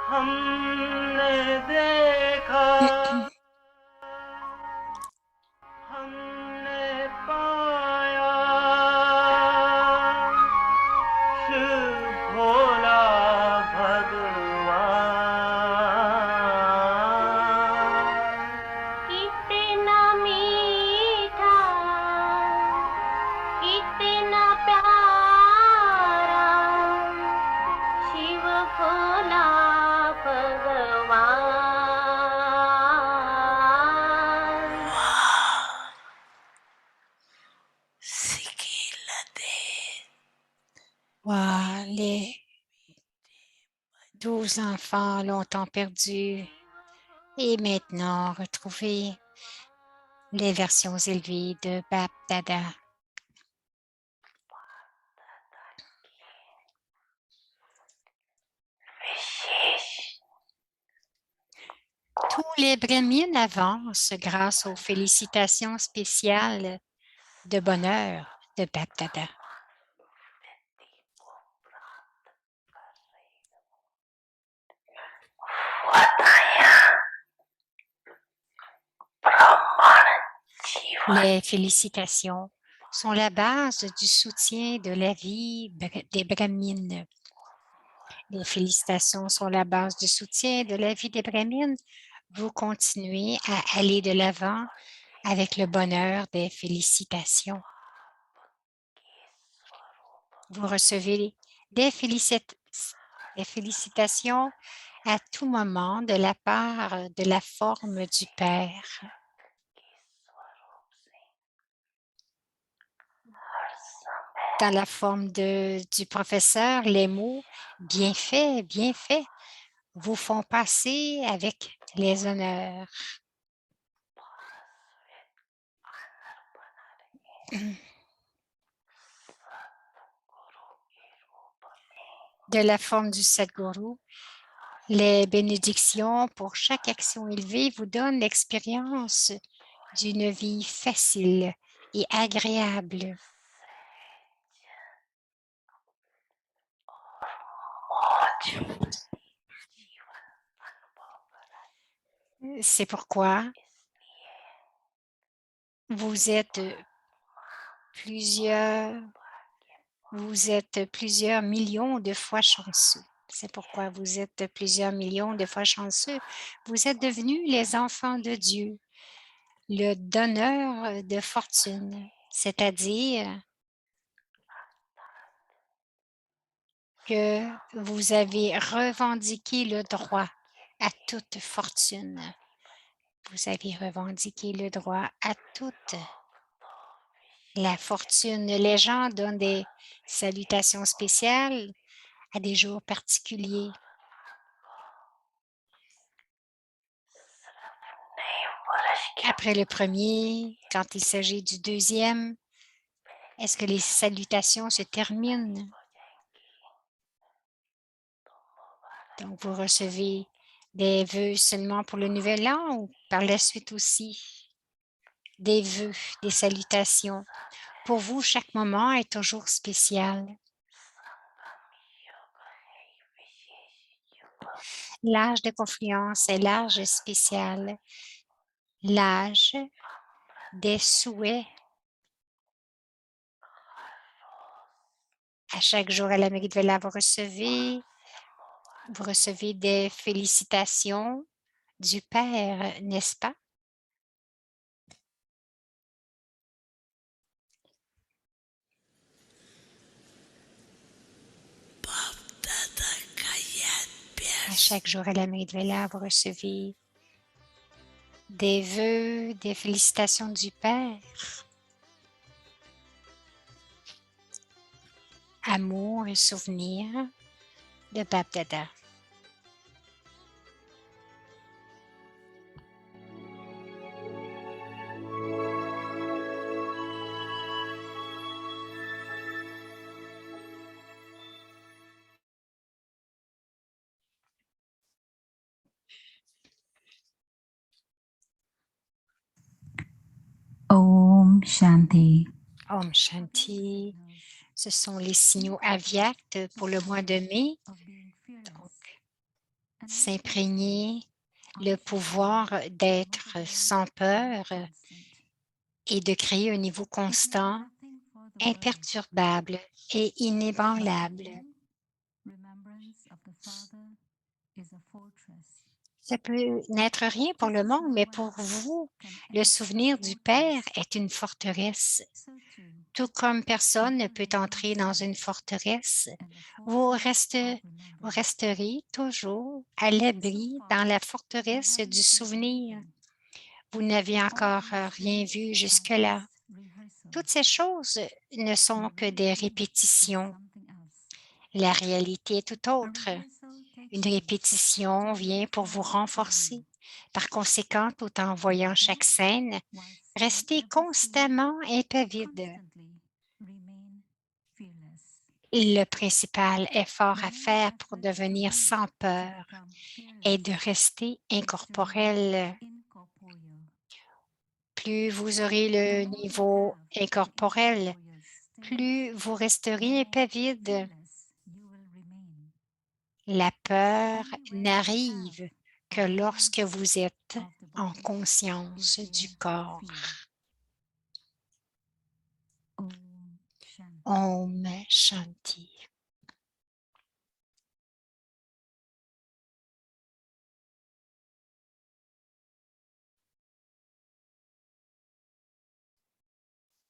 हमने देखा हमने पाया शिव भोला भगवान कितना मीठा कितना प्यारा शिव भोला भगवान Wow, les 12 enfants longtemps perdus et maintenant retrouvés les versions élevées de Bap Dada. Tous les Brahmins avancent grâce aux félicitations spéciales de bonheur de Bap Dada. Les félicitations sont la base du soutien de la vie des Brahmins. Les félicitations sont la base du soutien de la vie des Brahmins. Vous continuez à aller de l'avant avec le bonheur des félicitations. Vous recevez des félicitations à tout moment de la part de la forme du Père. Dans la forme du professeur, les mots « bien fait »,« bien fait » vous font passer avec les honneurs. De la forme du Sadhguru, les bénédictions pour chaque action élevée vous donnent l'expérience d'une vie facile et agréable. C'est pourquoi vous êtes plusieurs millions de fois chanceux. C'est pourquoi vous êtes plusieurs millions de fois chanceux. Vous êtes devenus les enfants de Dieu, le donneur de fortune, c'est-à-dire que vous avez revendiqué le droit à toute fortune. Vous avez revendiqué le droit à toute la fortune. Les gens donnent des salutations spéciales à des jours particuliers. Après le premier, quand il s'agit du deuxième, est-ce que les salutations se terminent? Donc, vous recevez des vœux seulement pour le nouvel an ou par la suite aussi des vœux, des salutations? Pour vous, chaque moment est toujours spécial. L'âge de confluence est l'âge spécial, l'âge des souhaits. À chaque jour à la mairie de Vela, vous recevez des félicitations du Père, n'est-ce pas? À chaque jour à la mairie de Vela, vous recevez des vœux, des félicitations du Père. Amour et souvenir de Bap Dada. Om Shanti. Om Shanti. Ce sont les signaux avyakts pour le mois de mai. Donc, s'imprégner le pouvoir d'être sans peur et de créer un niveau constant, imperturbable et inébranlable. Ça peut n'être rien pour le monde, mais pour vous, le souvenir du Père est une forteresse. Tout comme personne ne peut entrer dans une forteresse, vous resterez toujours à l'abri dans la forteresse du souvenir. Vous n'avez encore rien vu jusque-là. Toutes ces choses ne sont que des répétitions. La réalité est tout autre. Une répétition vient pour vous renforcer. Par conséquent, tout en voyant chaque scène, restez constamment impavide. Le principal effort à faire pour devenir sans peur est de rester incorporel. Plus vous aurez le niveau incorporel, plus vous resterez impavide. La peur n'arrive que lorsque vous êtes en conscience du corps. Om Shanti.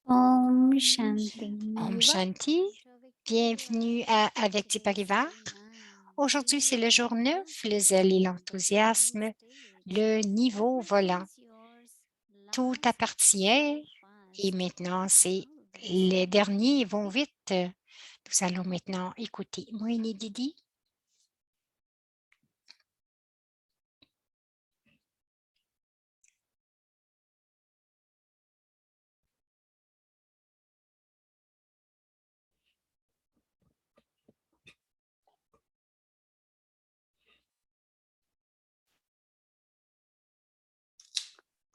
Om Shanti. Om Shanti. Bienvenue à Avec tes Parivar. Aujourd'hui, c'est le jour 9, le zèle et l'enthousiasme, le niveau volant. Tout appartient et maintenant, c'est les derniers vont vite. Nous allons maintenant écouter Moini Didi.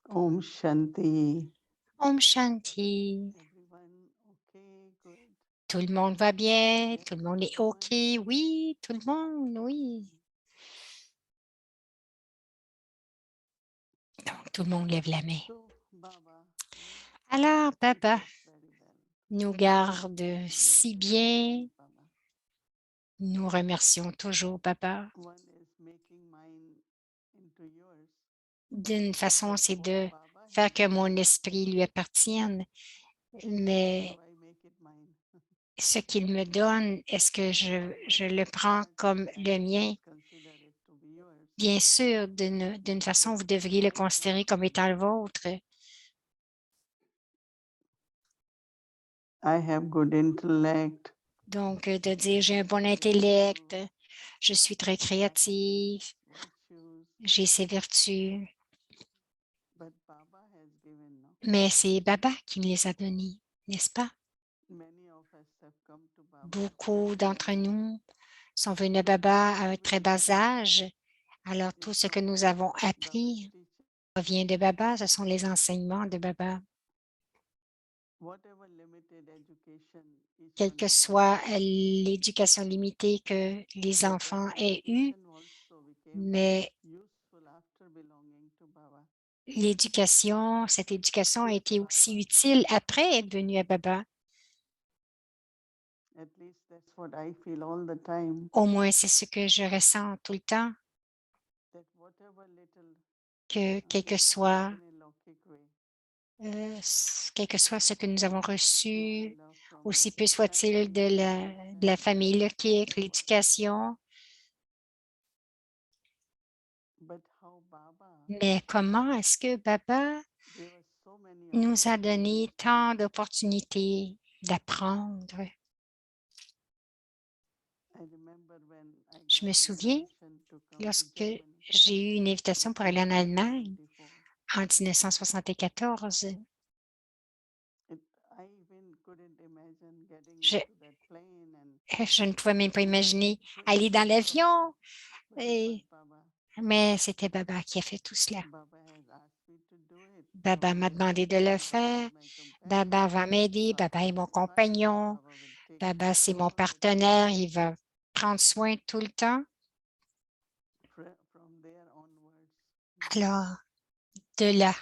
Om Shanti. Om Shanti. Everyone okay? Good. Tout le monde va bien, tout le monde est OK, oui, tout le monde, oui. Donc, tout le monde lève la main. So, Baba, Alors, Baba very well. nous garde si bien. Baba. Nous remercions toujours, Baba. One is making mine into yours. D'une façon, c'est de Baba faire has que mon given, esprit lui appartienne, mais so I make it mine. ce qu'il me donne, est-ce que je le prends comme le mien? Consider it to be yours. Bien sûr, d'une façon, vous devriez le considérer comme étant le vôtre. I have good intellect. Donc, de dire, j'ai un bon intellect, je suis très créative, Virtues, j'ai ces vertus, but Baba has given, no? mais c'est Baba qui me les a données, n'est-ce pas? Many of us have come to Baba. Beaucoup d'entre nous sont venus à Baba à un très bas âge. Alors, tout ce que nous avons appris provient de Baba, ce sont les enseignements de Baba. Whatever limited education each Quelle one que of us soit has, l'éducation limitée que les but enfants that aient eue, education also became mais useful after belonging to Baba. cette éducation a été aussi utile après être venue à Baba. At least that's what I feel all the time. Au moins, c'est ce que je ressens tout le temps, That whatever little, que quel que soit, in a Lokik way, quel que soit ce que nous avons reçu, love from aussi Lokik peu soit-il de la famille Lokik, l'éducation, but how Baba mais comment est-ce que Baba gave us so many nous a donné opportunities. tant d'opportunités d'apprendre? I remember when I Je me got souviens invitation to come to lorsque Germany j'ai eu une invitation pour aller en Allemagne 1974. en 1974. I even couldn't imagine getting Je, into that plane and je ne pouvais même pas imaginer aller dans l'avion, but it was et- Baba. mais c'était Baba qui a fait tout cela. Baba has asked me to do it. Baba m'a will demandé help de me. le Baba faire. is my companion. Baba va m'aider. Baba est Baba mon will advise me. compagnon. Baba will take Baba, care c'est of mon all the partenaire. Il va prendre soin tout le temps. friends. Alors, de là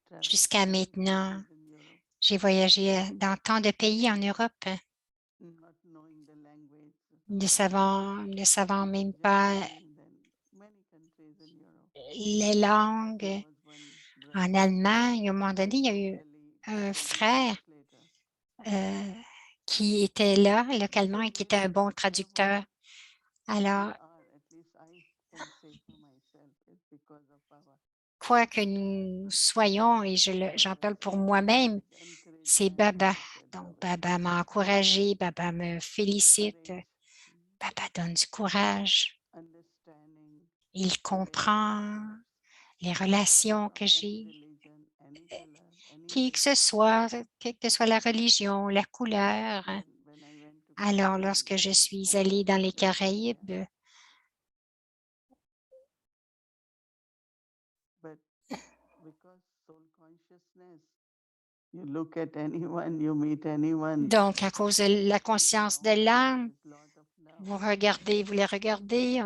traveled jusqu'à many maintenant, countries in Europe, j'ai voyagé dans tant de pays en Europe, not knowing the language, ne savant même pas Germany, then many countries in Europe. les There langues. was one En brother Allemagne, à un moment donné, il y a eu Delhi un was a frère translator. qui était là localement So et qui était un bon wherever traducteur. Alors, we are, at least I can say for myself, it's because of our quoi que nous soyons, et j'en parle pour moi-même, c'est encouragement, Baba. as you said, Donc, Baba. Baba m'a encouragé, Baba me félicite, Courage, Baba donne du courage. understanding Il comprend relationships, les whether relations from que any j'ai, religion, any color, any qui que ce race. soit, quelle que soit la religion, la couleur. When I went to Alors, Caribbean, lorsque I je met suis so allée many dans les people there. Caraïbes, But because soul consciousness, you look at anyone, you meet anyone, donc à cause de la conscience de l'âme, there's lot of love. vous les regardez,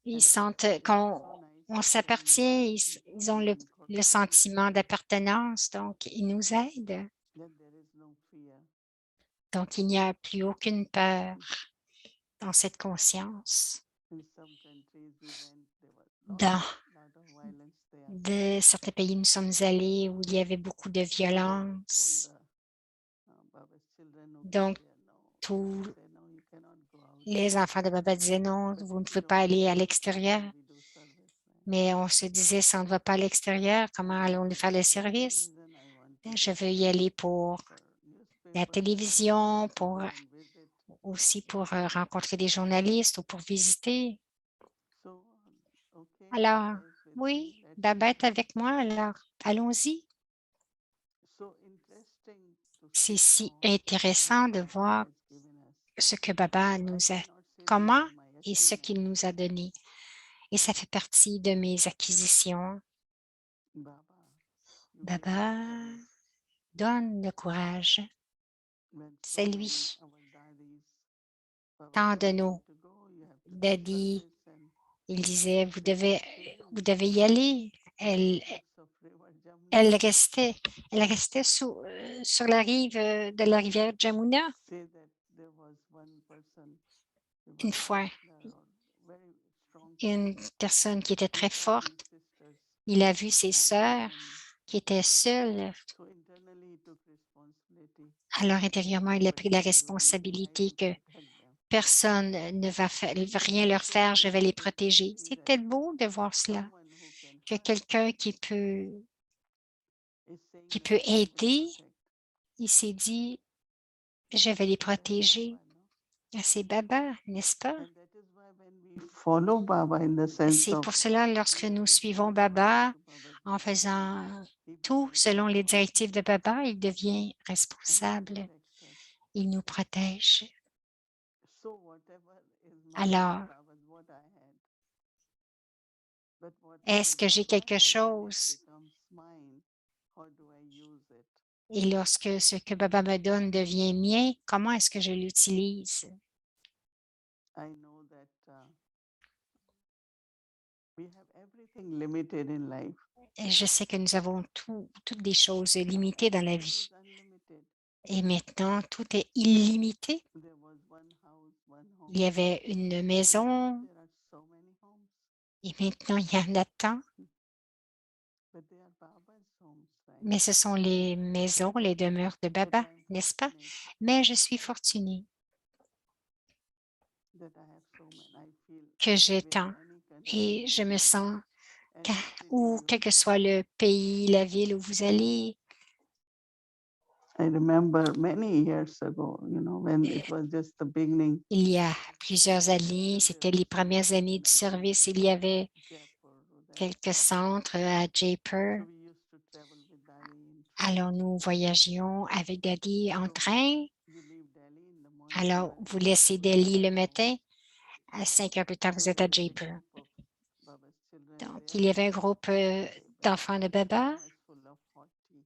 ils sentent It's qu'on so nice on to see s'appartient, in ils ont le corporate sentiment d'appartenance, donc ils nous aident. that there is no fear. Donc, il n'y a plus aucune peur dans cette conscience. In some countries we went, there was Dans lot of violence there. certains pays, nous sommes allés où il y avait beaucoup de All violence. Baba's children who Donc, came there, no, tous they say, no, you cannot go out. les enfants de Baba disaient non, But vous ne pouvez we pas aller à always l'extérieur. when we do service, right? Mais on se disait, si on ne va pas à l'extérieur, comment allons-nous faire le service? Reason I want to Je go veux y aller pour for la newspaper, télévision, to pour go and visit. aussi pour rencontrer des journalistes ou pour visiter. So, okay, Alors, Baba is with oui, me, let's Baba est go. avec moi, alors allons-y. So interesting to C'est see si how intéressant de Baba voir has given us. ce que Baba I nous a, cannot say these comment are my et ce achievements. qu'il nous a donné. Et ça fait partie de mes acquisitions. Baba, you give Baba courage. donne le courage. When so C'est many lui. our daddies, Baba Tant de said, you nos have to go, you have to do daddy, service, and il disait, they were vous sitting devez y on aller. the banks of river Jamuna. Elle restait, elle restait sur la rive de la rivière Jamuna. Say that there was one person, he Une was fois, wrestler or very strong une person. personne qui était He très saw forte, his sisters il a vu ses all sœurs alone. qui étaient seules. So internally he took responsibility. Alors, intérieurement, il a pris la Nobody will do anything, I responsabilité will que protect them. personne ne va rien leur So faire, je vais les beautiful to protéger. see that C'était beau de voir cela, someone who can que help quelqu'un is saying, qui no, peut I will aider, protect. il s'est dit, je vais les So that's protéger. Baba, no? Ah, c'est Baba, n'est-ce pas? And that is why when we follow Baba in the sense C'est of pour cela, lorsque doing nous everything suivons according Baba, to Baba's en direction, faisant he tout becomes selon les directives de responsible Baba, il devient and he responsable. protects us. Il nous protège. So whatever is mine, Alors, Baba's what I had. But whatever est-ce que j'ai Baba quelque has, when it chose? becomes mine, how do I use it? Et lorsque ce que Baba me donne devient mien, comment est-ce que je l'utilise? I know that we have everything limited in life. Et je sais que nous avons toutes des choses limitées dans la Everything vie. is unlimited. Et maintenant, tout est illimité. There was one house, one home. Il y avait une Now maison there are so many homes, et maintenant, il y en a tant. but they are Baba's homes, right? Mais ce sont les maisons, les demeures de But Baba, I'm n'est-ce pas? fortunate Mais je suis fortunée that I have so many. I feel que j'ai anywhere, tant any country et you je go, me sens any city où, you quel que go. soit le pays, la ville où vous allez. I remember many years ago, when it was just the beginning. Il y a plusieurs années, c'était les premières années du service, il y avait Jaipur, quelques centres à Jaipur. So we used to travel with Dali in Alors, nous voyagions avec Daddy en train. you leave Delhi in the morning. Alors, you are vous in laissez Jaipur Delhi at le 5 matin. À 5 heures plus tard, So vous êtes à there is a Jaipur. group of Baba's children Donc, there. il y avait un groupe Jaipur. d'enfants de Baba. Thermos full of hot tea.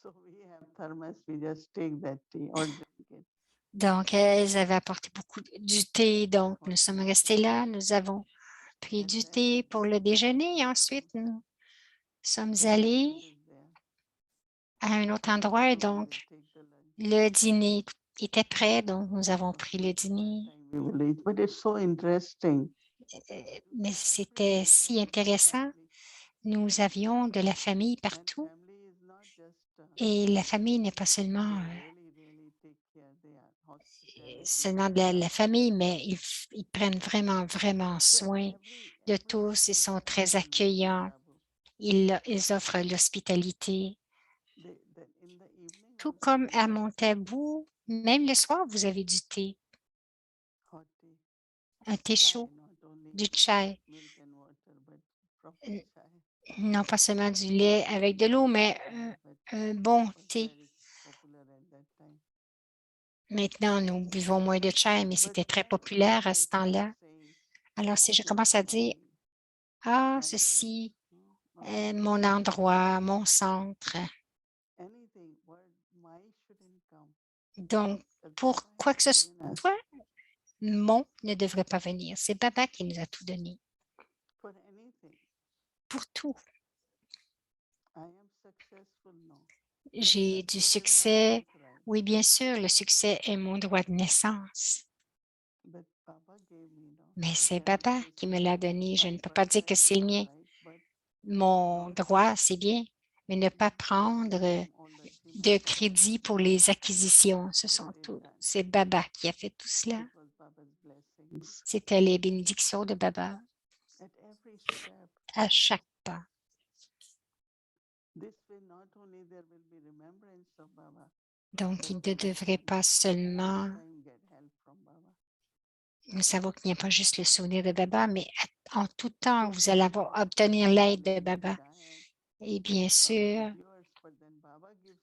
So we have thermos, we just take that tea or drink it. Donc, elles avaient apporté beaucoup du thé. Donc, nous sommes restés là. Nous avons pris du thé pour le déjeuner et ensuite nous sommes allés à un autre endroit et donc le dîner était prêt, donc nous avons pris le dîner. But it's so interesting. Mais c'était si intéressant. Nous avions de la famille partout et la famille n'est pas seulement de la famille, mais ils prennent vraiment, vraiment soin de tous. Ils sont très accueillants. Ils offrent l'hospitalité. Tout comme à Montabou, même le soir, vous avez du thé, un thé chaud, du chai. Non pas seulement du lait avec de l'eau, mais un bon thé. Maintenant, nous buvons moins de chai, mais c'était très populaire à ce temps-là. Alors, si je commence à dire, ah, ceci est mon endroit, mon centre. Donc, pour quoi que ce soit, mon ne devrait pas venir. C'est Baba qui nous a tout donné. Pour tout. J'ai du succès. Oui, bien sûr, le succès est mon droit de naissance. Mais c'est Baba qui me l'a donné. Je ne peux pas dire que c'est le mien. Mon droit, c'est bien, mais ne pas prendre de crédit pour les acquisitions. C'est Baba qui a fait tout cela. C'était les bénédictions de Baba à chaque pas. Donc, il ne devrait pas seulement... Nous savons qu'il n'y a pas juste le souvenir de Baba, mais en tout temps, vous allez obtenir l'aide de Baba. Et bien sûr,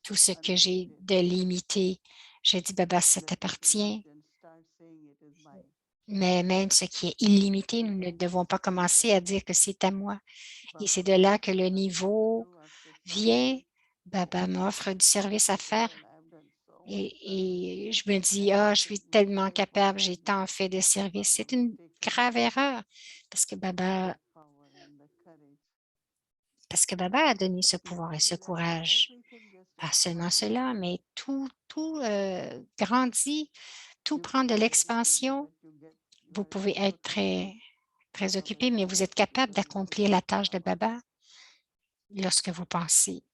tout ce que j'ai de limité, j'ai dit, Baba, ça t'appartient. Mais même ce qui est illimité, nous ne devons pas commencer à dire que c'est à moi. Et c'est de là que le niveau vient. Baba m'offre du service à faire. Et je me dis, ah, je suis tellement capable, j'ai tant fait de service. C'est une grave erreur parce que Baba a donné ce pouvoir et ce courage. Pas seulement cela, mais tout grandit, tout prend de l'expansion. Vous pouvez être très, très occupé, mais vous êtes capable d'accomplir la tâche de Baba lorsque vous pensez.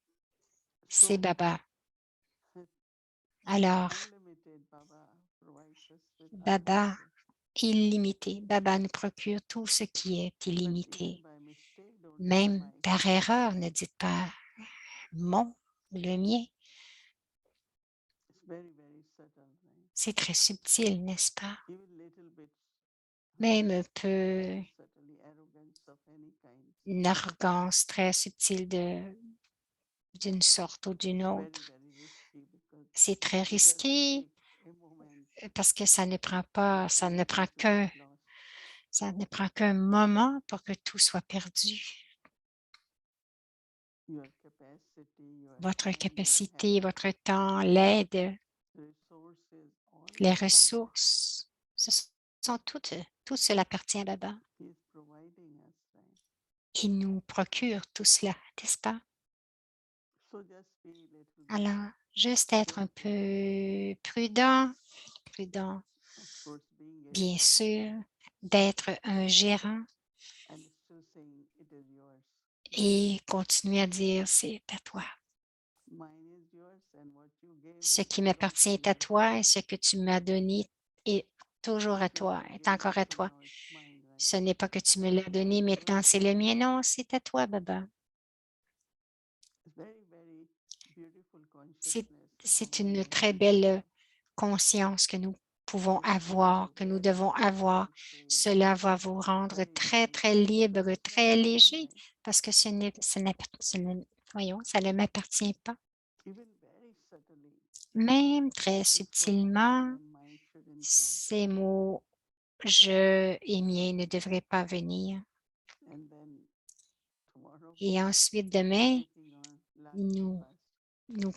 C'est Baba. Alors, Baba, illimité. Baba nous procure tout ce qui est illimité. Même par erreur, ne dites pas mon, le mien. C'est très subtil, n'est-ce pas? Même un peu une arrogance très subtile d'une sorte ou d'une autre. C'est très risqué parce que ça ne prend qu'un moment pour que tout soit perdu. Votre capacité, votre temps, l'aide, les ressources, tout cela appartient à Baba. Il nous procure tout cela, n'est-ce pas? Alors, juste être un peu prudent, bien sûr, d'être un gérant et continuer à dire c'est à toi. Ce qui m'appartient est à toi et ce que tu m'as donné est toujours à toi, est encore à toi. Ce n'est pas que tu me l'as donné, maintenant c'est le mien. Non, c'est à toi, Baba. C'est une très belle conscience que nous pouvons avoir, que nous devons avoir. Cela va vous rendre très, très libre, très léger, parce que ça ne m'appartient pas. Même très subtilement, ces mots « je » et « mien » ne devraient pas venir. Et ensuite, demain, nous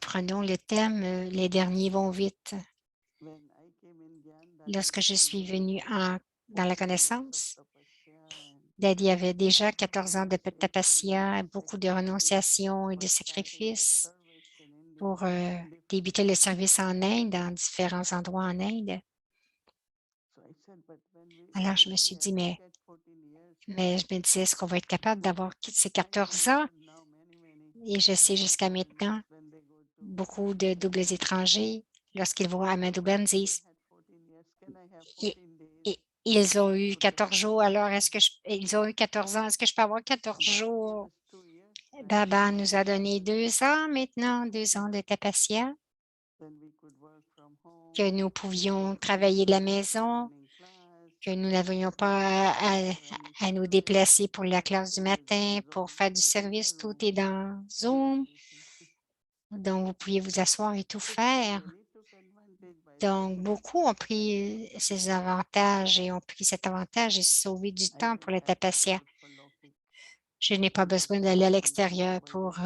prenons le thème « Les derniers vont vite ». Lorsque je suis venue dans la connaissance, Daddy avait déjà 14 ans de tapasya, beaucoup de renonciations et de sacrifices pour débuter le service en Inde, dans différents endroits en Inde. Alors, je me suis dit, mais je me disais, est-ce qu'on va être capable d'avoir ces 14 ans? Et je sais jusqu'à maintenant, beaucoup de doubles étrangers, lorsqu'ils vont à Madhuban, disent, ils ont eu 14 jours, alors ils ont eu 14 ans, est-ce que je peux avoir 14 jours? Baba nous a donné 2 ans maintenant, 2 ans de tapasya, que nous pouvions travailler de la maison, que nous n'avions pas à nous déplacer pour la classe du matin, pour faire du service, tout est dans Zoom. Donc, vous pouviez vous asseoir et tout faire. Donc, beaucoup ont pris ces avantages et ont pris cet avantage et sauvé du temps pour le tapasya. Je n'ai pas besoin d'aller à l'extérieur pour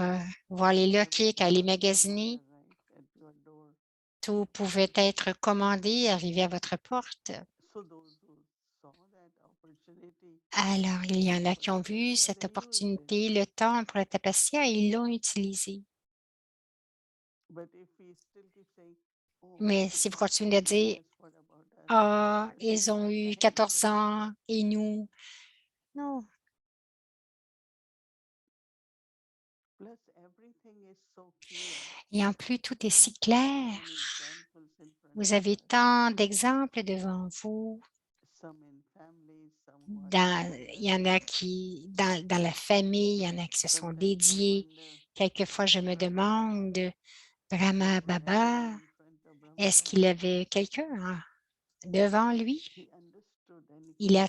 voir les loquiques, aller magasiner. Tout pouvait être commandé, arrivé à votre porte. Alors, il y en a qui ont vu cette opportunité, le temps pour le tapasya, et ils l'ont utilisé. Mais si vous continuez de dire, « Ah, ils ont eu 14 ans et nous… » Non. Et en plus, tout est si clair. Vous avez tant d'exemples devant vous. Il y en a qui, dans la famille, il y en a qui se sont dédiés. Quelquefois, je me demande, Brahma Baba, est-ce qu'il avait quelqu'un devant lui? Il a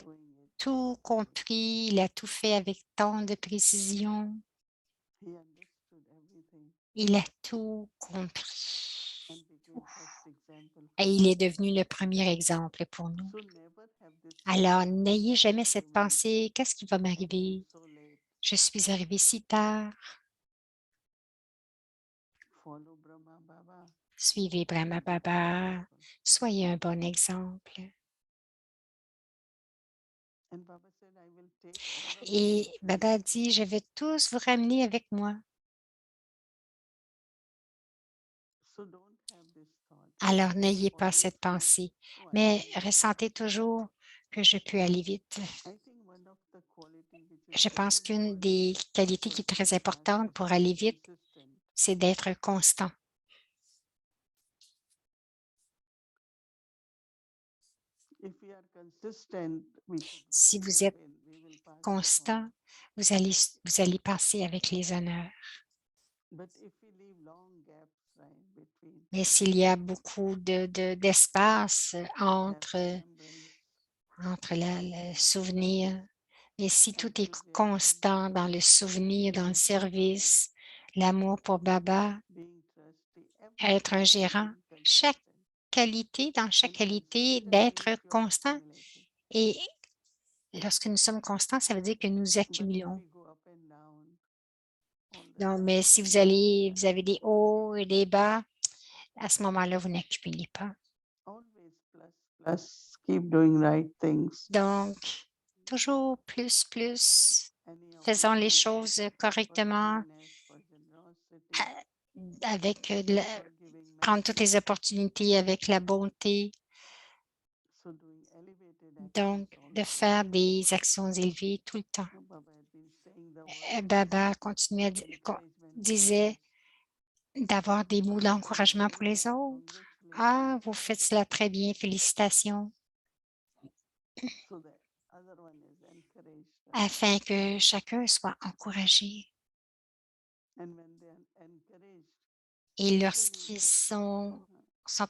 tout compris, il a tout fait avec tant de précision. Il a tout compris. Et il est devenu le premier exemple pour nous. Alors, n'ayez jamais cette pensée, qu'est-ce qui va m'arriver? Je suis arrivé si tard. Suivez Brahma Baba. Soyez un bon exemple. Et Baba dit, je vais tous vous ramener avec moi. Alors, n'ayez pas cette pensée, mais ressentez toujours que je peux aller vite. Je pense qu'une des qualités qui est très importante pour aller vite, c'est d'être constant. Si vous êtes constant, vous allez passer avec les honneurs. Mais s'il y a beaucoup d'espace entre le souvenir, et si tout est constant dans le souvenir, dans le service, l'amour pour Baba, être un gérant, dans chaque qualité, d'être constant. Et lorsque nous sommes constants, ça veut dire que nous accumulons. Donc, mais si vous avez des hauts et des bas, à ce moment-là, vous n'accumulez pas. Donc, toujours plus, faisons les choses correctement, avec prendre toutes les opportunités avec la bonté. Donc, de faire des actions élevées tout le temps. Baba disait d'avoir des mots d'encouragement pour les autres. Ah, vous faites cela très bien, félicitations. Afin que chacun soit encouragé. Et lorsqu'ils sont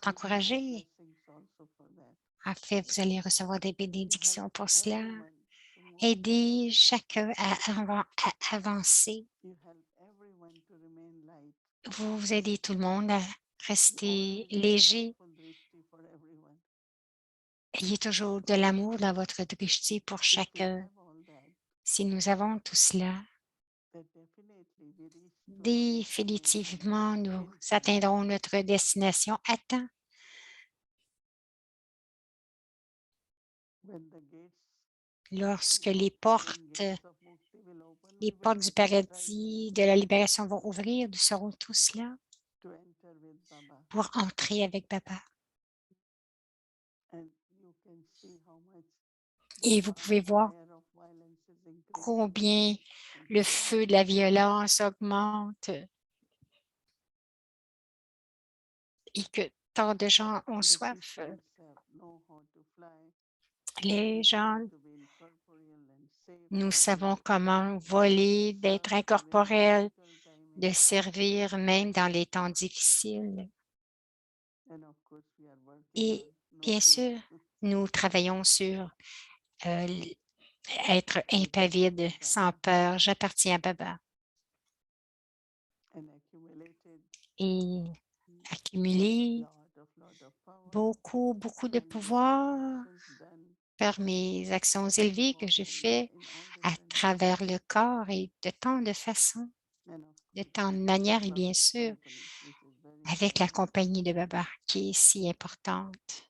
encouragés, en fait, vous allez recevoir des bénédictions pour cela. Aidez chacun à avancer. Vous aidez tout le monde à rester léger. Ayez toujours de l'amour dans votre drishti pour chacun. Si nous avons tout cela, définitivement, nous atteindrons notre destination à temps. lorsque les portes du paradis, de la libération vont ouvrir, nous serons tous là pour entrer avec Baba. Et vous pouvez voir combien le feu de la violence augmente et que tant de gens ont soif. Les gens, nous savons comment voler, d'être incorporels, de servir même dans les temps difficiles. Et bien sûr, nous travaillons sur être impavide, sans peur. J'appartiens à Baba. Et accumuler beaucoup de pouvoir par mes actions élevées que je fais à travers le corps et de tant de façons, de tant de manières et bien sûr avec la compagnie de Baba qui est si importante.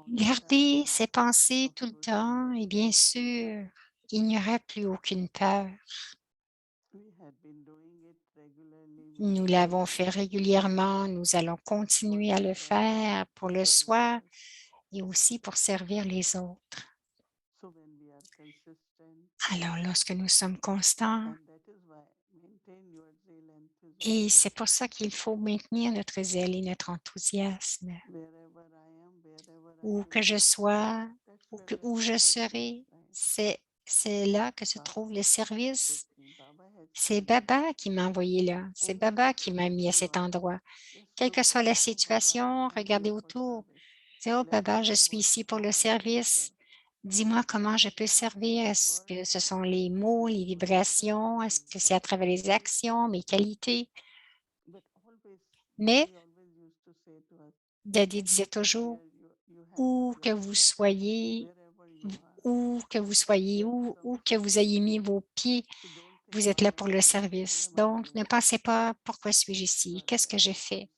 Gardez ces pensées tout le temps et bien sûr, il n'y aura plus aucune peur. Nous l'avons fait régulièrement, nous allons continuer à le faire pour le soi et aussi pour servir les autres. Alors, lorsque nous sommes constants, et c'est pour ça qu'il faut maintenir notre zèle et notre enthousiasme. Où que je sois, où je serai, c'est là que se trouve le service. C'est Baba qui m'a envoyé là. C'est Baba qui m'a mis à cet endroit. Quelle que soit la situation, regardez autour. C'est « Oh Baba, je suis ici pour le service. Dis-moi comment je peux servir. Est-ce que ce sont les mots, les vibrations? Est-ce que c'est à travers les actions, mes qualités? » Mais Daddy disait toujours, où que vous soyez, où que vous ayez mis vos pieds, vous êtes là pour le service. Donc, ne pensez pas, pourquoi suis-je ici? Qu'est-ce que j'ai fait?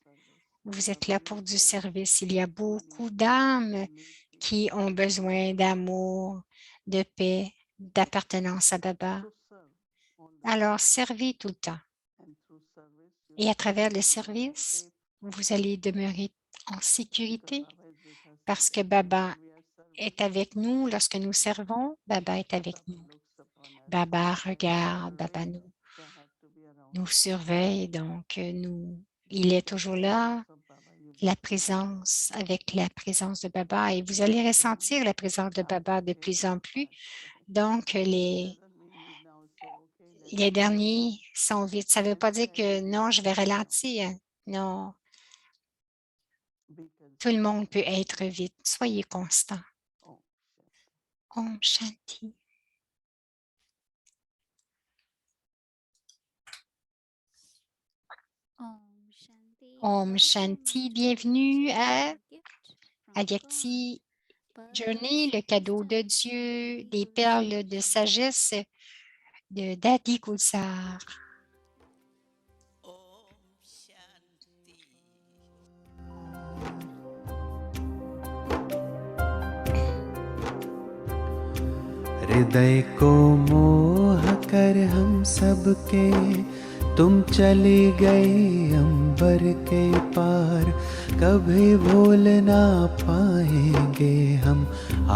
Vous êtes là pour du service. Il y a beaucoup d'âmes qui ont besoin d'amour, de paix, d'appartenance à Baba. Alors, servez tout le temps. Et à travers le service, vous allez demeurer en sécurité parce que Baba est avec nous lorsque nous servons. Baba est avec nous. Baba regarde, Baba nous surveille, donc il est toujours là. Avec la présence de Baba et vous allez ressentir la présence de Baba de plus en plus. Donc, les derniers sont vite. Ça ne veut pas dire que non, je vais ralentir. Non, tout le monde peut être vite. Soyez constant. Om Shanti. Om Shanti. Bienvenue à Avyakti Journey, le cadeau de Dieu, des perles de sagesse de Daddy Gulsar. हृदय को मोह कर हम सबके तुम चली गई अंबर के पार कभी भूल ना पाएंगे हम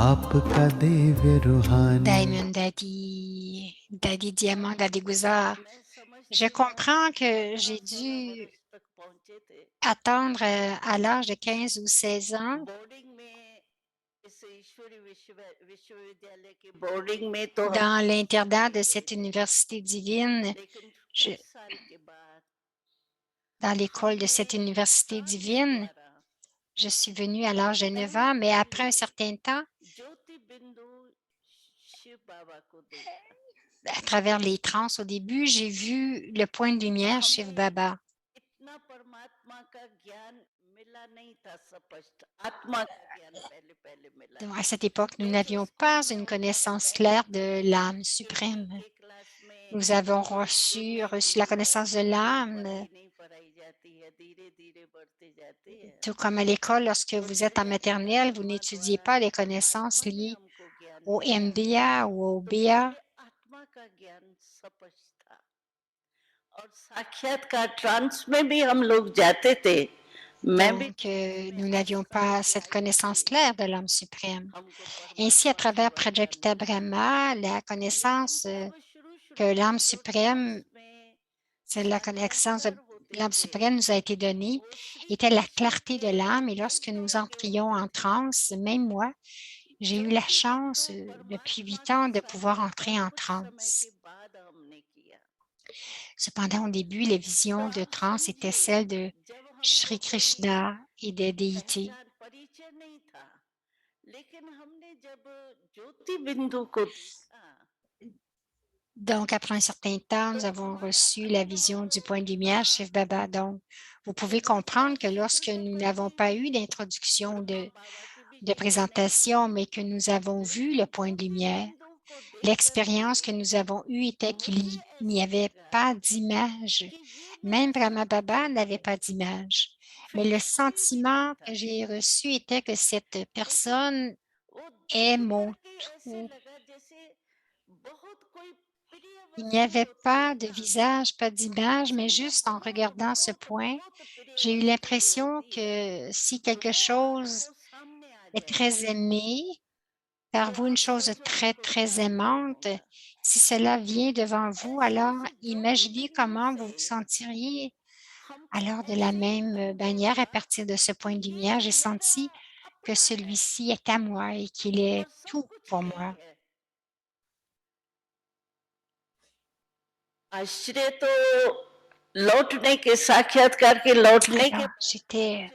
आपका दिव्य रूहानी Diamond Daddy Diamant, Daddy Gulsar. Je comprends que j'ai dû attendre à l'âge de 15 ou 16 ans. Dans l'internat de cette université divine, dans l'école de cette université divine, je suis venue à l'âge de 9 ans, mais après un certain temps, à travers les trans au début, j'ai vu le point de lumière Shiv Baba. Donc, à cette époque, nous n'avions pas une connaissance claire de l'âme suprême. Nous avons reçu la connaissance de l'âme Tout comme à l'école, lorsque vous êtes en maternelle, vous n'étudiez pas les connaissances liées au MBA ou au BA. साक्षात्कार ट्रांस में भी हम लोग जाते थे मैं भी Donc, nous n'avions pas cette connaissance claire de l'âme suprême. Ainsi, à travers Prajapita Brahma, la connaissance que l'âme suprême, c'est la connaissance de l'âme suprême nous a été donnée, était la clarté de l'âme. Et lorsque nous entrions en transe, même moi, j'ai eu la chance depuis 8 ans de pouvoir entrer en transe. Cependant, au début, les visions de transe étaient celles de Sri Krishna et des déités. Donc, après un certain temps, nous avons reçu la vision du point de lumière Shiv Baba. Donc, vous pouvez comprendre que lorsque nous n'avons pas eu d'introduction de présentation, mais que nous avons vu le point de lumière, l'expérience que nous avons eue était qu'il n'y avait pas d'image. Même Brahma Baba n'avait pas d'image. Mais le sentiment que j'ai reçu était que cette personne est mon tout. Il n'y avait pas de visage, pas d'image, mais juste en regardant ce point, j'ai eu l'impression que si quelque chose est très aimé, par vous, une chose très, très aimante, si cela vient devant vous, alors imaginez comment vous vous sentiriez. Alors, de la même manière, à partir de ce point de lumière, j'ai senti que celui-ci est à moi et qu'il est tout pour moi. आश्चर्य तो लौटने के साक्षात्कार के लौटने के Alors,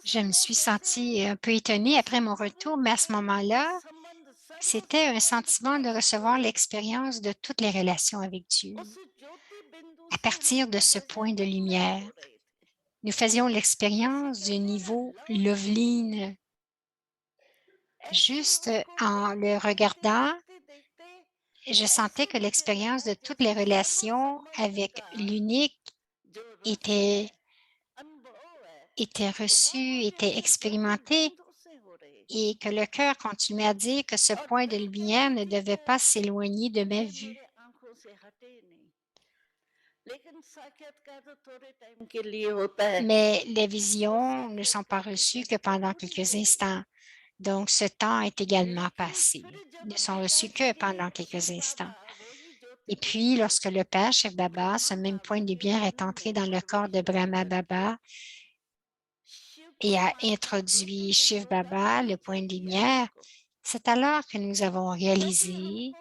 je me suis sentie un peu étonnée après mon retour, mais à ce moment-là, c'était un sentiment de recevoir l'expérience de toutes les relations avec Dieu. À partir de ce point de lumière, nous faisions l'expérience du niveau Loveline. Juste en le regardant, je sentais que l'expérience de toutes les relations avec l'unique était reçue, était expérimentée et que le cœur continuait à dire que ce point de lumière ne devait pas s'éloigner de ma vue. Mais les visions ne sont pas reçues que pendant quelques instants. Donc, ce temps est également passé. Ils ne sont reçus que pendant quelques instants. Et puis, lorsque le Père Shiv Baba, ce même point de lumière, est entré dans le corps de Brahma Baba et a introduit Shiv Baba, le point de lumière, c'est alors que nous avons réalisé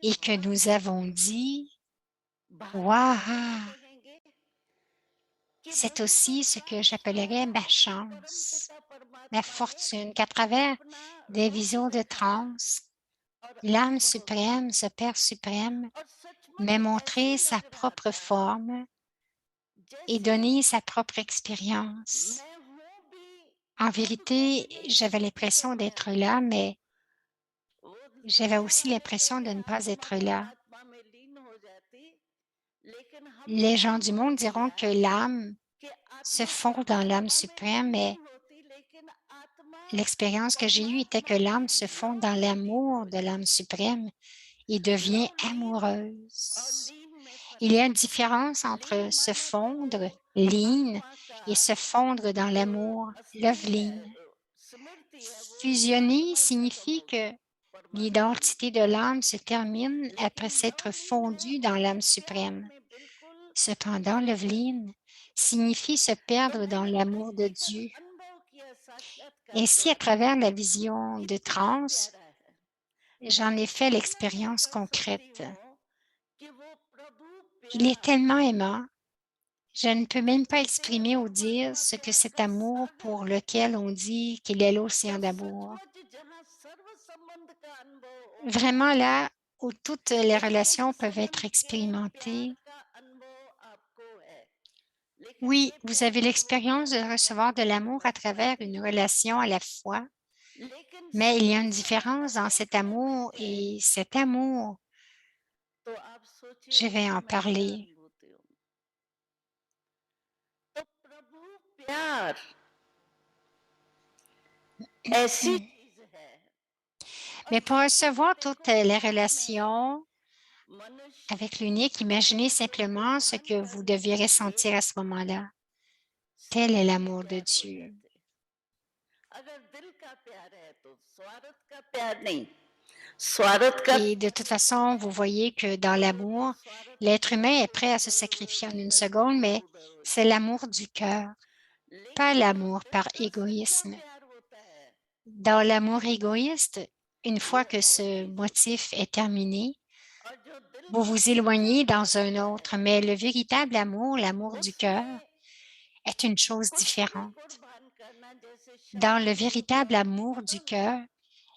et que nous avons dit « Waouh! C'est aussi ce que j'appellerais ma chance, ma fortune, qu'à travers des visions de transe, l'âme suprême, ce Père suprême, m'a montré sa propre forme et donné sa propre expérience. En vérité, j'avais l'impression d'être là, mais j'avais aussi l'impression de ne pas être là. Les gens du monde diront que l'âme se fond dans l'âme suprême, mais l'expérience que j'ai eue était que l'âme se fond dans l'amour de l'âme suprême et devient amoureuse. Il y a une différence entre se fondre, lean, et se fondre dans l'amour, love lean. Fusionner signifie que l'identité de l'âme se termine après s'être fondue dans l'âme suprême. Cependant, love lean signifie se perdre dans l'amour de Dieu. Ainsi, à travers la vision de transe, j'en ai fait l'expérience concrète. Il est tellement aimant. Je ne peux même pas exprimer ou dire ce que cet amour pour lequel on dit qu'il est l'océan d'amour. Vraiment là où toutes les relations peuvent être expérimentées. Oui, vous avez l'expérience de recevoir de l'amour à travers une relation à la fois, mais il y a une différence dans cet amour et cet amour Je vais en parler. तो प्रभु प्यार ऐसी चीज है Mais pour recevoir toutes les relations मनुष्य avec l'unique, imaginez simplement ce que vous deviez ressentir à ce moment-là. Tel est l'amour de Dieu. अगर दिल का प्यार है तो स्वार्थ का प्यार नहीं स्वार्थ का Et de toute façon, vous voyez que dans l'amour, l'être humain est prêt à se sacrifier en une seconde, mais c'est l'amour du cœur, pas l'amour par égoïsme. प्यार होता है Dans l'amour égoïste, une fois que ce motif est terminé, और जो दिल vous vous éloignez dans un autre, mais le véritable amour, l'amour du cœur, est une chose différente. कुर्बान करना जैसे Dans le véritable amour du cœur,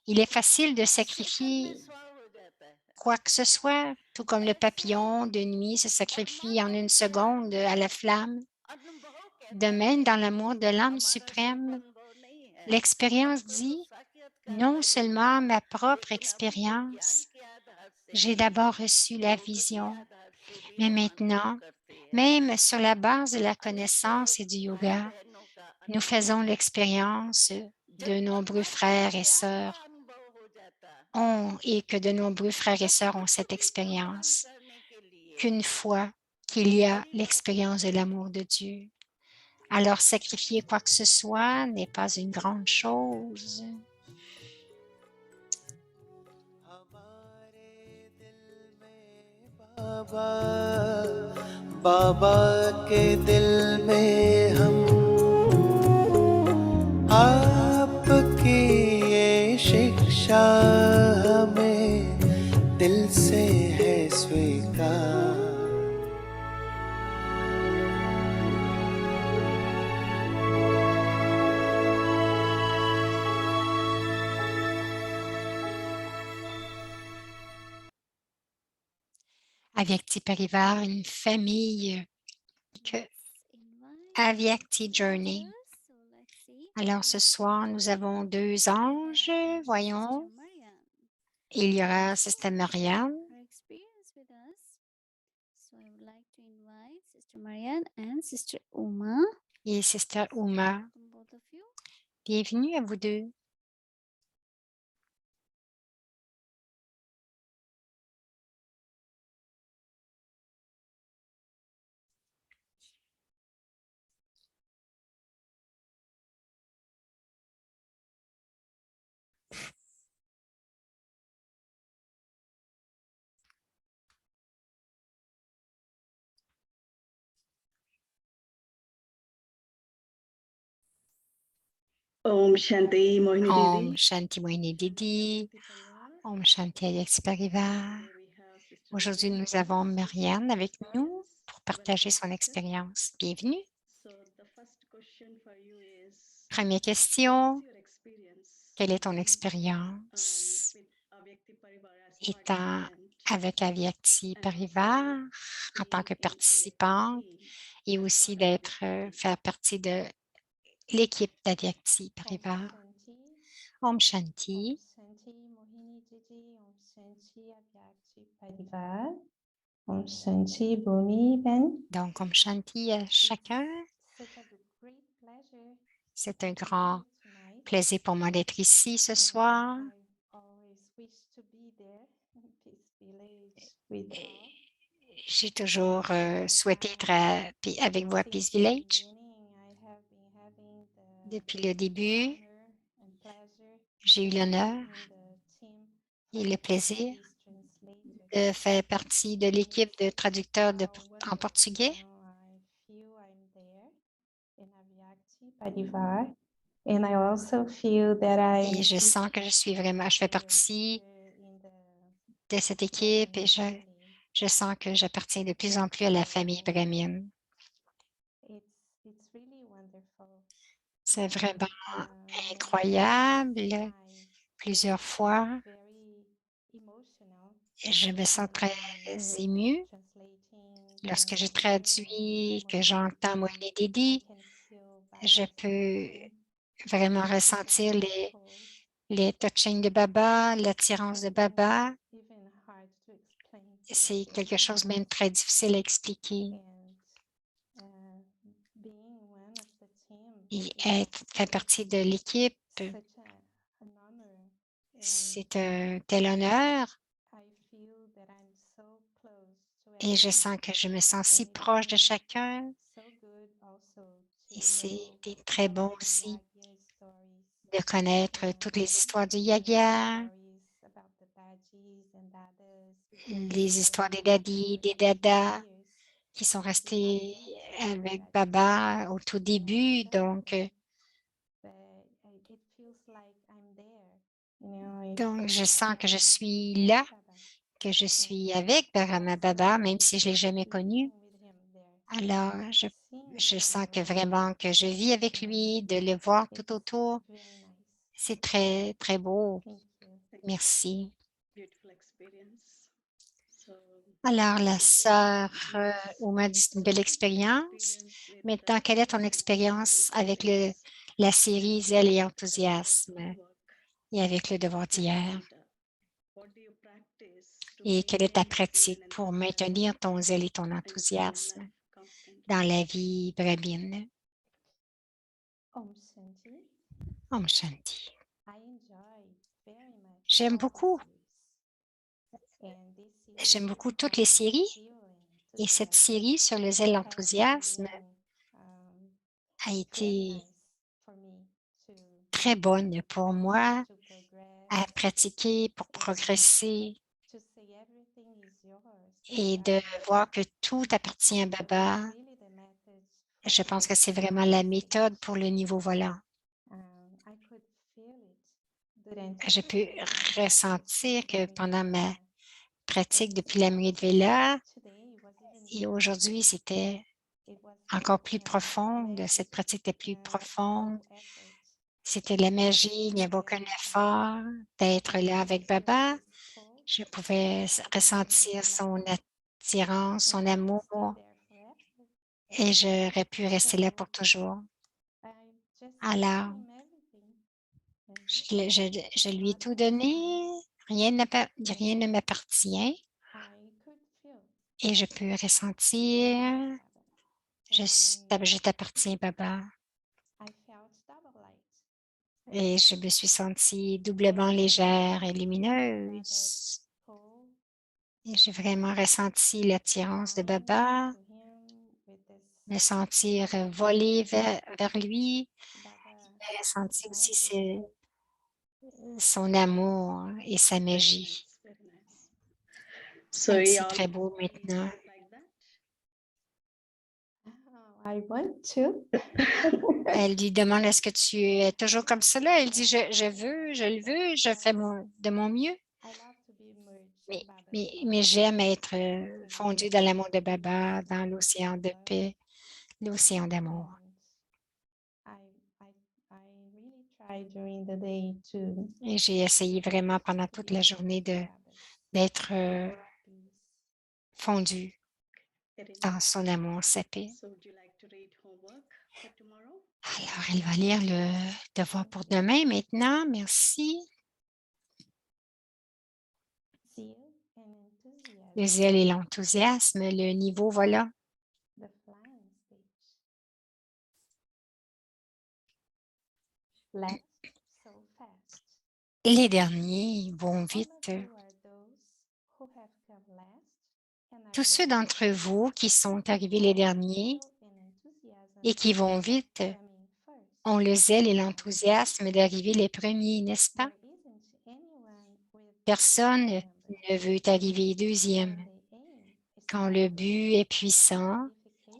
il est facile de sacrifier स्व हो जाता है quoi que ce soit, tout comme le papillon de nuit se sacrifie en une seconde à la flamme. अनुभव कहता De même, dans l'amour de l'âme suprême, अनुभव नहीं है l'expérience dit non seulement ma propre expérience, j'ai d'abord reçu la vision, mais maintenant, même sur la base de la connaissance et du yoga, nous faisons l'expérience de nombreux frères et sœurs et que de nombreux frères et sœurs ont cette expérience, qu'une fois qu'il y a l'expérience de l'amour de Dieu. Alors, sacrifier quoi que ce soit n'est pas une grande chose. बाबा के दिल में हम आपकी ये शिक्षा हमें दिल से है स्वीकार Avyakti Parivar, une famille que Avyakti Journey. Alors ce soir, nous avons 2 anges, voyons. Il y aura Sister Marianne. So I would like to invite Sister Marianne and Sister Uma, Et Sister Uma. both of you. Bienvenue à vous deux. Om Shanti Mohini Om Didi. Shanti Mohini Didi. Om Shanti Avyakti Parivar. Aujourd'hui, nous avons Marianne avec nous pour partager son expérience. Bienvenue. Première question. Quelle est ton expérience étant avec Avyakti Parivar en tant que participante et aussi faire partie de l'équipe d'Avyakti Parivar? Om Shanti. Om Shanti Boni Ben. Donc, Om Shanti à chacun. C'est un grand plaisir pour moi d'être ici ce soir. J'ai toujours souhaité être avec vous à Peace Village. Depuis le début, j'ai eu l'honneur et le plaisir de faire partie de l'équipe de traducteurs en portugais. Et je sens que je fais partie de cette équipe et je sens que j'appartiens de plus en plus à la famille brahmine. C'est vraiment incroyable. Plusieurs fois, je me sens très émue lorsque je traduis, que j'entends Mohini Didi. Je peux vraiment ressentir les touchings de Baba, l'attirance de Baba. C'est quelque chose même très difficile à expliquer. Et être, faire partie de l'équipe, c'est un tel honneur et je sens que je me sens si proche de chacun et c'était très bon aussi de connaître toutes les histoires du Yaya, les histoires des daddies, des dadas qui sont restés avec Baba au tout début. Donc, je sens que je suis là, que je suis avec Brahma Baba, même si je ne l'ai jamais connu. Alors, je sens que vraiment que je vis avec lui, de le voir tout autour. C'est très, très beau. Merci. Beautiful experience. So, Alors, la before sœur we Oma dit c'est une belle expérience. Maintenant, quelle est ton expérience avec la série Zèle et enthousiasme et avec le devoir d'hier? what do you practice to Et quelle est ta maintain pratique zeal and pour enthusiasm maintenir ton zèle et ton in enthousiasme life constantly? dans la vie brahmine? Om Shanti. Om Shanti. I enjoy very much J'aime all the beaucoup. series. And this J'aime series beaucoup toutes les séries. zeal and Et cette enthusiasm série sur le zèle et has l'enthousiasme been a very été nice for me to très bonne pour moi to progress, à pratiquer pour progresser to say everything is yours. et de voir que tout appartient à Baba. Really the message Je for pense que the c'est vraiment la higher méthode stage. pour le niveau volant. I could feel it durante Je essa peux practice ressentir que and pendant ma pratique depuis la Mrit Vela today was even et aujourd'hui, c'était it was encore plus uh, profonde. Cette magic, pratique était plus profonde. no effort. C'était de la magie. Il n'y avait aucun effort d'être là avec Baba. Je pouvais ressentir son attirance, son amour et j'aurais pu rester là pour toujours. Alors, je lui ai tout donné. Rien ne m'appartient et je peux ressentir. Je t'appartiens, Baba. Et je me suis sentie doublement légère et lumineuse. Et j'ai vraiment ressenti l'attirance de Baba, me sentir voler vers lui. J'ai ressenti aussi son amour et sa magie. Very nice. So, Donc, you c'est très always beau maintenant. like that? I want to. Elle lui demande, est-ce que tu es toujours comme cela? Elle dit, je le veux, je fais de mon mieux. Mais j'aime être fondue dans l'amour de Baba, dans l'océan de paix, l'océan d'amour. Et j'ai essayé vraiment pendant toute la journée d'être fondue Very dans nice. son amour, sa paix. So, would you like to read homework for tomorrow? Alors, elle va lire le devoir pour demain maintenant. Merci. Le zèle et l'enthousiasme, le niveau, voilà. Les derniers vont vite. Tous ceux d'entre vous qui sont arrivés les derniers et qui vont vite ont le zèle et l'enthousiasme d'arriver les premiers, n'est-ce pas? Personne ne veut arriver deuxième. Quand le but est puissant,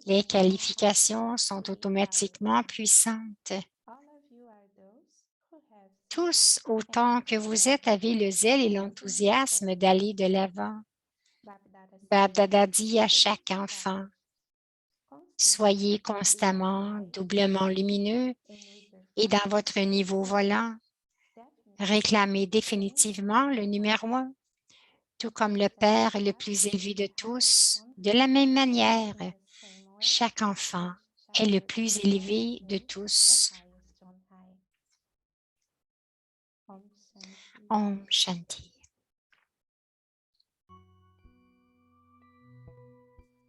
les qualifications sont automatiquement puissantes. Tous, autant que vous êtes, avez le zèle et l'enthousiasme d'aller de l'avant. Bab Dada dit à chaque enfant, soyez constamment doublement lumineux et dans votre niveau volant, réclamez définitivement le numéro 1, tout comme le Père est le plus élevé de tous. De la même manière, chaque enfant est le plus élevé de tous. Om Shanti.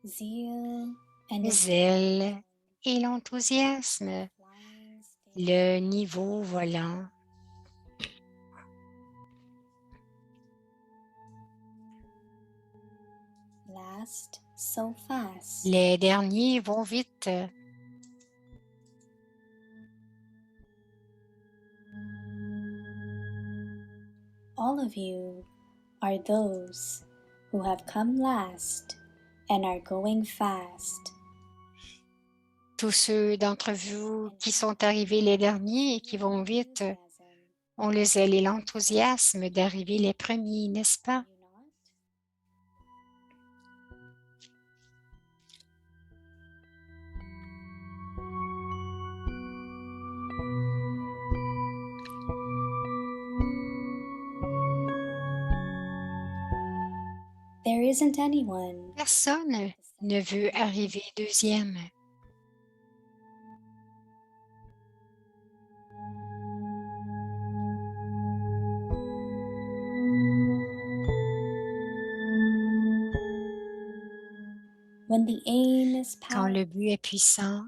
zeal and zèle et l'enthousiasme, flying state. le niveau volant. Last so fast. Les derniers vont vite. All of you are those who have come last and are going fast. Tous ceux d'entre vous qui sont arrivés les derniers et qui vont vite ont le zèle et l'enthousiasme d'arriver les premiers, n'est-ce pas? You not? There isn't anyone Personne ne veut arriver deuxième. when the aim is Quand le powerful. but est puissant,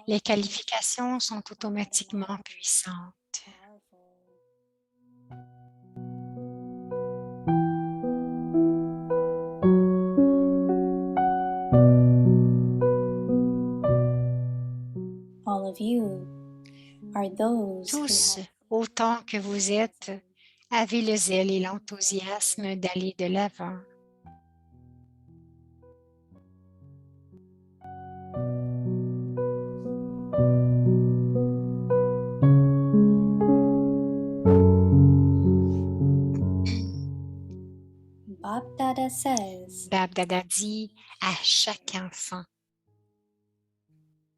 les qualifications sont automatiquement puissantes. All of you are those who Tous, have autant que vous êtes, avez le zèle et l'enthousiasme d'aller de l'avant. Bab Dada says, Bab Dada dit à chaque enfant,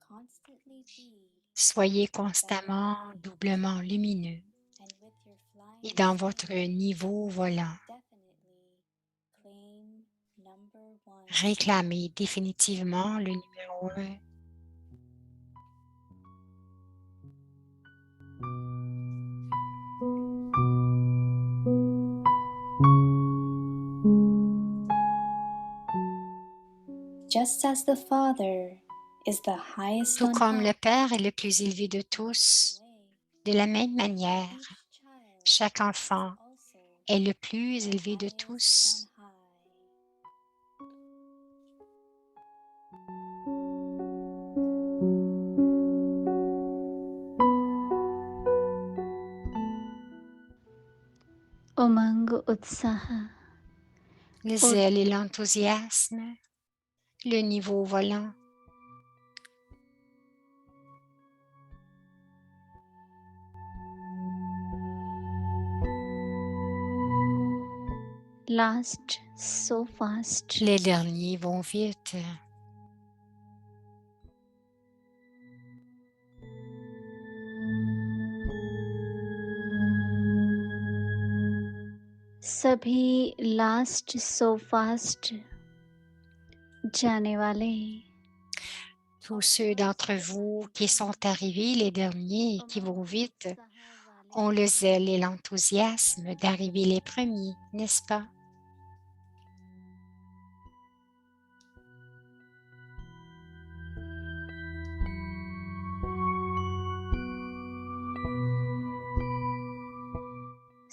constantly be soyez constamment doublement lumineux and with your et flying dans state, votre niveau volant. definitely claim number one. Réclamez définitivement le numéro 1. Just as the Father is the highest Tout on comme le high, Père est le plus élevé de tous, de la même manière, each child chaque enfant also est le plus the élevé de highest tous. on high. Umang Utsaha. Le zèle et l'enthousiasme, le niveau volant. Last so fast. Les derniers vont vite. सभी last so fast जाने वाले Tous ceux d'entre vous qui sont arrivés les derniers et qui vont vite ont le zèle et l'enthousiasme d'arriver les premiers, n'est-ce pas?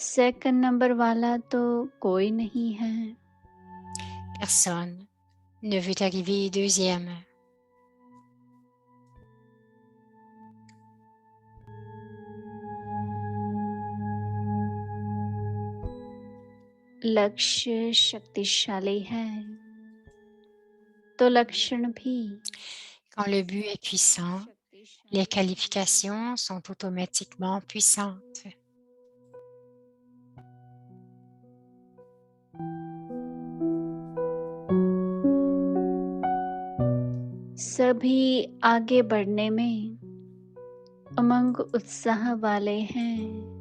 Second number वाला तो कोई नहीं है. Personne ne veut arriver deuxième. लक्ष्य शक्तिशाली है तो लक्षण भी Quand le but est puissant, les qualifications sont automatiquement puissantes. सभी आगे बढ़ने में उमंग उत्साह वाले हैं.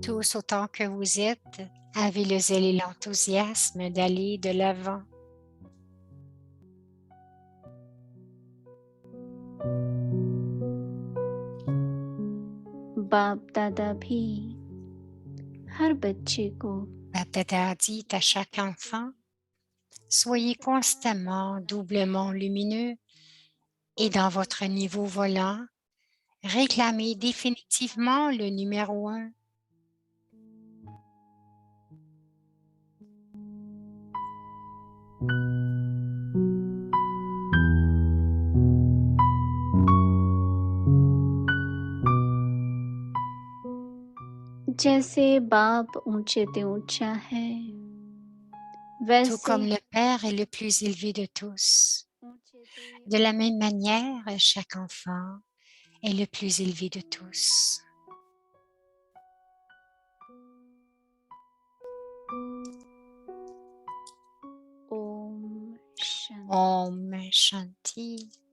Tous autant que vous êtes, avez le zèle et l'enthousiasme d'aller de l'avant. बाप दादा भी हर बच्चे को Bab Dada dit à chaque enfant, Soyez constamment doublement lumineux et dans votre niveau volant, réclamez définitivement le numéro 1. जैसे बाप ऊंचे ते ऊंचा है Tout वैसे comme le Père est le plus élevé de tous. ऊंचे ते De la même manière, chaque enfant est le plus élevé de tous. Om Shanti Om Shanti.